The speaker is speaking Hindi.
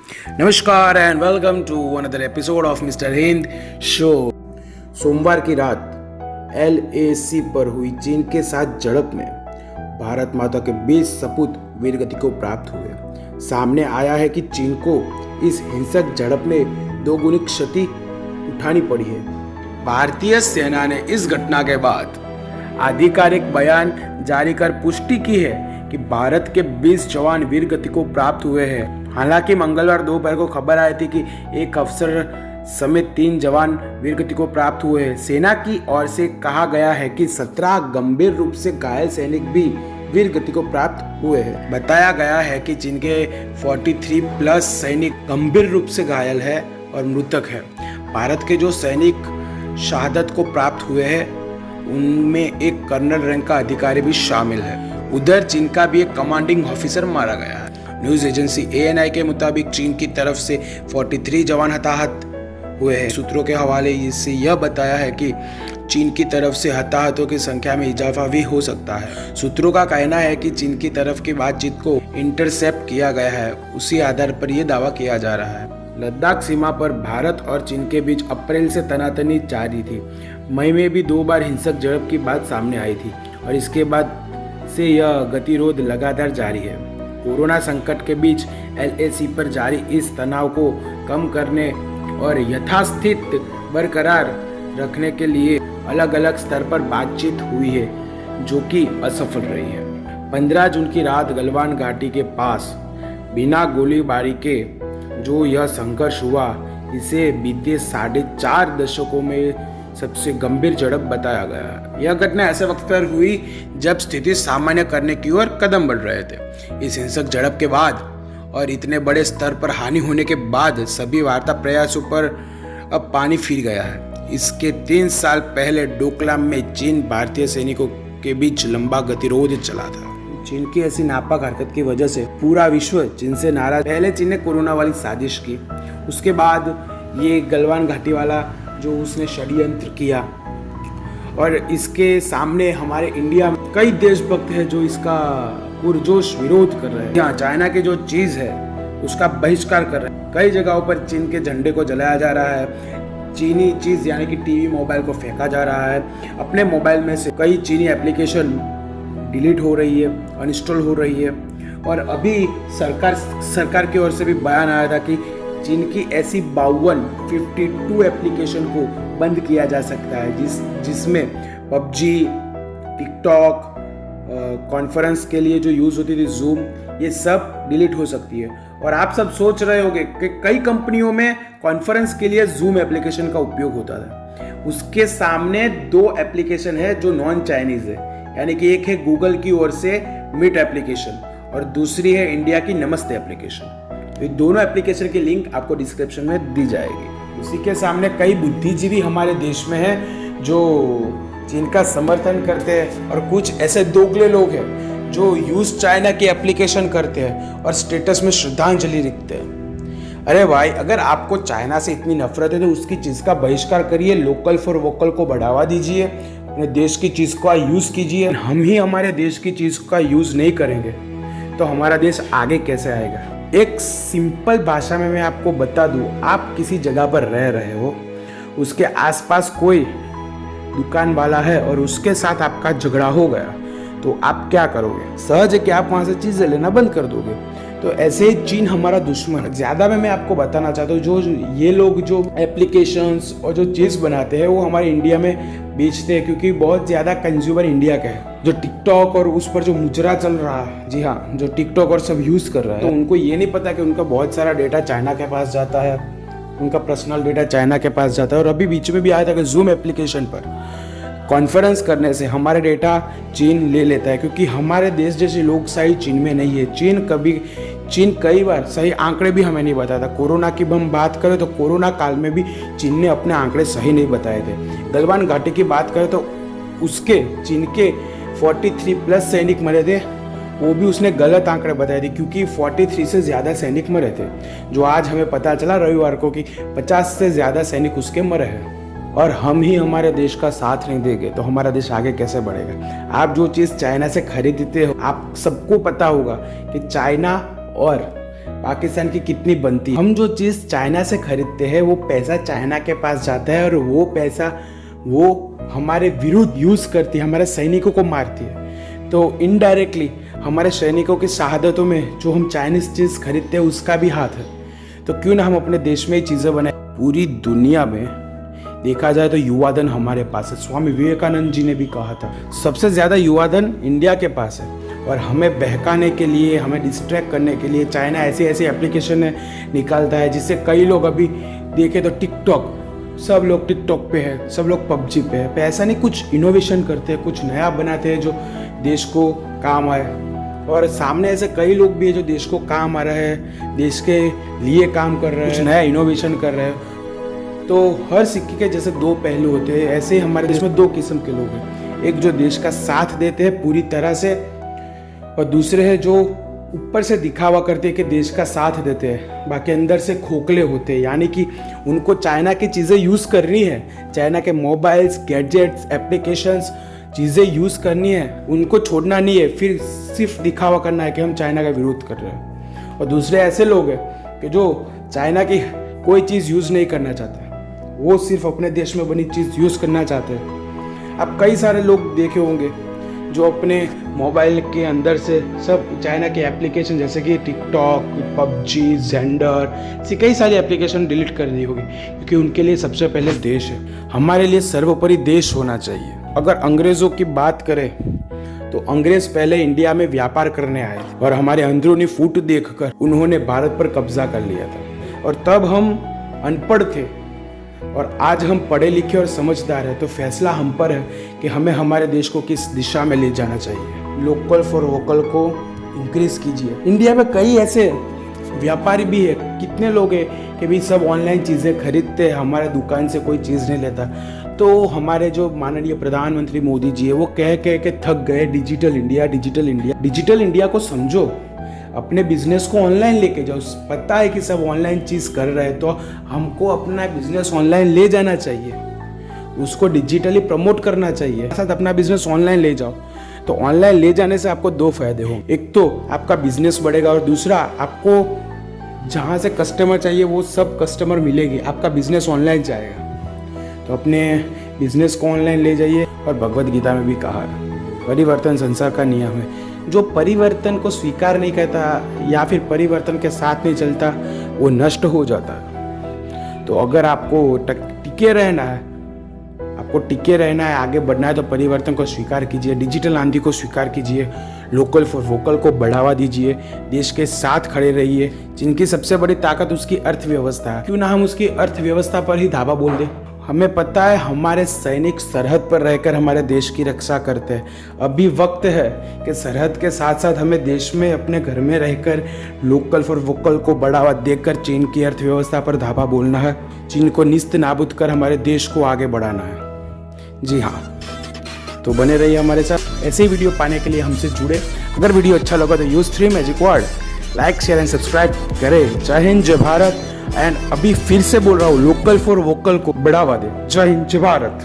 नमस्कार and welcome to another episode of mister Hind show. सोमवार की रात LAC पर हुई चीन के साथ झड़प में भारत माता के 20 सपूत वीरगति को प्राप्त हुए। सामने आया है कि चीन को इस हिंसक झड़प में दोगुनी क्षति उठानी पड़ी है। भारतीय सेना ने इस घटना के बाद आधिकारिक बयान जारी कर पुष्टि की है कि भारत के 20 जवान वीरगति को प्राप्त हुए हैं। हालांकि मंगलवार दोपहर को खबर आई थी कि एक अफसर समेत 3 जवान वीरगति को प्राप्त हुए हैं। सेना की ओर से कहा गया है कि 17 गंभीर रूप से घायल सैनिक भी वीरगति को प्राप्त हुए हैं। बताया गया है कि चीन के 43 प्लस सैनिक गंभीर रूप से घायल है और मृतक है। भारत के जो सैनिक शहादत को प्राप्त हुए हैं उनमें एक कर्नल रैंक का अधिकारी भी शामिल है। उधर चीन का भी एक कमांडिंग ऑफिसर मारा गया है। न्यूज एजेंसी ANI के मुताबिक चीन की तरफ से 43 जवान हताहत हुए हैं। सूत्रों के हवाले से यह बताया है कि चीन की तरफ से हताहतों की संख्या में इजाफा भी हो सकता है। सूत्रों का कहना है कि चीन की तरफ की बातचीत को इंटरसेप्ट किया गया है, उसी आधार पर यह दावा किया जा रहा है। लद्दाख सीमा पर भारत और चीन के बीच अप्रैल से तनातनी जारी थी। मई में भी 2 बार हिंसक झड़प की बात सामने आई थी और इसके बाद से यह गतिरोध लगातार जारी है। कोरोना संकट के बीच LAC पर जारी इस तनाव को कम करने और यथास्थिति बरकरार रखने के लिए अलग अलग स्तर पर बातचीत हुई है, जो कि असफल रही है। 15 जून की रात गलवान घाटी के पास बिना गोलीबारी के जो यह संघर्ष हुआ, इसे बीते 4.5 दशकों में सबसे गंभीर झड़प बताया गया। यह घटना ऐसे वक्त पर हुई जब स्थिति सामान्य करने की ओर कदम बढ़ रहे थे। इस हिंसक झड़प के बाद और इतने बड़े स्तर पर हानि होने के बाद सभी वार्ता प्रयासों पर अब पानी फिर गया है। इसके 3 साल पहले डोकलाम में चीन भारतीय सैनिकों के बीच लंबा गतिरोध चला था। चीन की ऐसी नापाक हरकत की वजह से पूरा विश्व चीन से नाराज। पहले चीन ने कोरोना वाली साजिश की, उसके बाद ये गलवान घाटी वाला जो उसने षड्यंत्र किया, और इसके सामने हमारे इंडिया में कई देशभक्त हैं जो इसका पुरजोश विरोध कर रहे हैं। यहाँ चाइना की जो चीज है उसका बहिष्कार कर रहे हैं। कई जगहों पर चीन के झंडे को जलाया जा रहा है। चीनी चीज यानी कि टीवी मोबाइल को फेंका जा रहा है। अपने मोबाइल में से कई चीनी एप्लीकेशन डिलीट हो रही है, अनइंस्टॉल हो रही है। और अभी सरकार की ओर से भी बयान आया था कि चीन की ऐसी 52 एप्लीकेशन को बंद किया जा सकता है जिसमें PUBG, टिकटॉक, कॉन्फ्रेंस के लिए जो यूज होती थी Zoom, ये सब डिलीट हो सकती है। और आप सब सोच रहे होंगे कि कई कंपनियों में कॉन्फ्रेंस के लिए Zoom एप्लीकेशन का उपयोग होता था। उसके सामने 2 एप्लीकेशन है जो नॉन चाइनीज है, यानी कि एक है गूगल की ओर से मीट एप्लीकेशन और दूसरी है इंडिया की नमस्ते एप्लीकेशन। ये दोनों एप्लीकेशन की लिंक आपको डिस्क्रिप्शन में दी जाएगी। उसी के सामने कई बुद्धिजीवी हमारे देश में हैं जो चीन का समर्थन करते हैं, और कुछ ऐसे दोगले लोग हैं जो यूज चाइना की एप्लीकेशन करते हैं और स्टेटस में श्रद्धांजलि लिखते हैं। अरे भाई, अगर आपको चाइना से इतनी नफरत है तो उसकी चीज़ का बहिष्कार करिए, लोकल फॉर वोकल को बढ़ावा दीजिए, अपने देश की चीज़ का यूज़ कीजिए। हम ही हमारे देश की चीज़ का यूज़ नहीं करेंगे तो हमारा देश आगे कैसे आएगा। एक सिंपल भाषा में मैं आपको बता दूं, आप किसी जगह पर रह रहे हो, उसके आसपास कोई दुकान वाला है और उसके साथ आपका झगड़ा हो गया, तो आप क्या करोगे? सहज है कि आप वहां से चीजें लेना बंद कर दोगे। तो ऐसे ही चीन हमारा दुश्मन है। ज्यादा मैं आपको बताना चाहता हूँ, जो ये लोग जो एप्लीकेशंस और जो चीज बनाते हैं वो हमारे इंडिया में बेचते हैं, क्योंकि बहुत ज्यादा कंज्यूमर इंडिया का है। जो टिकटॉक और उस पर जो मुजरा चल रहा है, जी हाँ, जो टिकटॉक और सब यूज कर रहा है, तो उनको ये नहीं पता कि उनका बहुत सारा डेटा चाइना के पास जाता है, उनका पर्सनल डेटा चाइना के पास जाता है। और अभी बीच में भी आया था कि Zoom एप्लीकेशन पर कॉन्फ्रेंस करने से हमारे डेटा चीन ले लेता है, क्योंकि हमारे देश जैसी लोकशाही चीन में नहीं है। चीन कई बार सही आंकड़े भी हमें नहीं बताता। कोरोना की हम बात करें तो कोरोना काल में भी चीन ने अपने आंकड़े सही नहीं बताए थे। गलवान घाटी की बात करें तो उसके चीन के 43 प्लस सैनिक मरे थे, वो भी उसने गलत आंकड़े बताए थे, क्योंकि 43 से ज़्यादा सैनिक मरे थे, जो आज हमें पता चला रविवार को कि 50 से ज़्यादा सैनिक उसके मरे हैं। और हम ही हमारे देश का साथ नहीं देंगे तो हमारा देश आगे कैसे बढ़ेगा। आप जो चीज़ चाइना से खरीदते हो, आप सबको पता होगा कि चाइना और पाकिस्तान की कितनी बनती है। हम जो चीज़ चाइना से खरीदते हैं वो पैसा चाइना के पास जाता है और वो पैसा वो हमारे विरुद्ध यूज़ करती है, हमारे सैनिकों को मारती है। तो इनडायरेक्टली हमारे सैनिकों की शहादतों में जो हम चाइनीज़ चीज़ खरीदते हैं उसका भी हाथ है। तो क्यों ना हम अपने देश में ही चीज़ें बनाए। पूरी दुनिया में देखा जाए तो युवाधन हमारे पास है। स्वामी विवेकानंद जी ने भी कहा था सबसे ज़्यादा युवाधन इंडिया के पास है। और हमें बहकाने के लिए, हमें डिस्ट्रैक्ट करने के लिए चाइना ऐसी ऐसी एप्लीकेशन निकालता है जिससे कई लोग अभी देखे तो टिकटॉक, सब लोग टिकटॉक पे है, सब लोग पबजी पे है। ऐसा नहीं, कुछ इनोवेशन करते हैं, कुछ नया बनाते हैं जो देश को काम आए। और सामने ऐसे कई लोग भी है जो देश को काम आ रहे हैं, देश के लिए काम कर रहे हैं, कुछ नया इनोवेशन कर रहे हैं। तो हर सिक्के के जैसे दो पहलू होते हैं, ऐसे हमारे देश में दो किस्म के लोग हैं। एक जो देश का साथ देते हैं पूरी तरह से, और दूसरे हैं जो ऊपर से दिखावा करते हैं कि देश का साथ देते हैं, बाकी अंदर से खोखले होते हैं। यानी कि उनको चाइना की चीज़ें यूज़ करनी है, चाइना के मोबाइल्स, गैजेट्स, एप्लीकेशंस चीज़ें यूज़ करनी है, उनको छोड़ना नहीं है, फिर सिर्फ दिखावा करना है कि हम चाइना का विरोध कर रहे हैं। और दूसरे ऐसे लोग हैं कि जो चाइना की कोई चीज़ यूज़ नहीं करना चाहते, वो सिर्फ अपने देश में बनी चीज़ यूज़ करना चाहते हैं। अब कई सारे लोग देखे होंगे जो अपने मोबाइल के अंदर से सब चाइना के एप्लीकेशन जैसे कि टिकटॉक, पबजी, जेंडर, ऐसी कई सारी एप्लीकेशन डिलीट कर दी होगी, क्योंकि उनके लिए सबसे पहले देश है। हमारे लिए सर्वोपरि देश होना चाहिए। अगर अंग्रेज़ों की बात करें तो अंग्रेज पहले इंडिया में व्यापार करने आए थे और हमारे अंदरूनी फूट देखकर उन्होंने भारत पर कब्जा कर लिया था। और तब हम अनपढ़ थे और आज हम पढ़े लिखे और समझदार हैं। तो फैसला हम पर है कि हमें हमारे देश को किस दिशा में ले जाना चाहिए। लोकल फॉर वोकल को इंक्रीज कीजिए। इंडिया में कई ऐसे व्यापारी भी है, कितने लोग हैं कि भी सब ऑनलाइन चीज़ें खरीदते हैं, हमारे दुकान से कोई चीज़ नहीं लेता। तो हमारे जो माननीय प्रधानमंत्री मोदी जी है वो कह के थक गए, digital India, digital India. Digital India को समझो, अपने बिजनेस को ऑनलाइन लेके जाओ। पता है कि सब ऑनलाइन चीज़ कर रहे हैं तो हमको अपना बिजनेस ऑनलाइन ले जाना चाहिए, उसको डिजिटली प्रमोट करना चाहिए, साथ अपना बिजनेस ऑनलाइन ले जाओ। तो ऑनलाइन ले जाने से आपको दो फायदे होंगे, एक तो आपका बिजनेस बढ़ेगा और दूसरा आपको जहाँ से कस्टमर चाहिए वो सब कस्टमर मिलेगी, आपका बिजनेस ऑनलाइन जाएगा। तो अपने बिजनेस को ऑनलाइन ले जाइए। और भगवद गीता में भी कहा है परिवर्तन संसार का नियम है। जो परिवर्तन को स्वीकार नहीं करता या फिर परिवर्तन के साथ नहीं चलता वो नष्ट हो जाता है। तो अगर आपको टिके रहना है, आगे बढ़ना है, तो परिवर्तन को स्वीकार कीजिए, डिजिटल आंधी को स्वीकार कीजिए, लोकल फॉर वोकल को बढ़ावा दीजिए, देश के साथ खड़े रहिए। जिनकी सबसे बड़ी ताकत उसकी अर्थव्यवस्था है, क्यों ना हम उसकी अर्थव्यवस्था पर ही धावा बोल दें। हमें पता है हमारे सैनिक सरहद पर रहकर हमारे देश की रक्षा करते हैं। अभी वक्त है कि सरहद के साथ साथ हमें देश में अपने घर में रहकर लोकल फॉर वोकल को बढ़ावा देकर चीन की अर्थव्यवस्था पर धावा बोलना है, चीन को निस्त नाबूद कर हमारे देश को आगे बढ़ाना है। जी हाँ, तो बने रहिए हमारे साथ। ऐसे ही वीडियो पाने के लिए हमसे जुड़े। अगर वीडियो अच्छा लगा तो use 3 magic word, like, share and subscribe करें। जय हिंद, जय भारत। एंड अभी फिर से बोल रहा हूँ, लोकल फॉर वोकल को बढ़ावा दे। जय हिंद, जय भारत।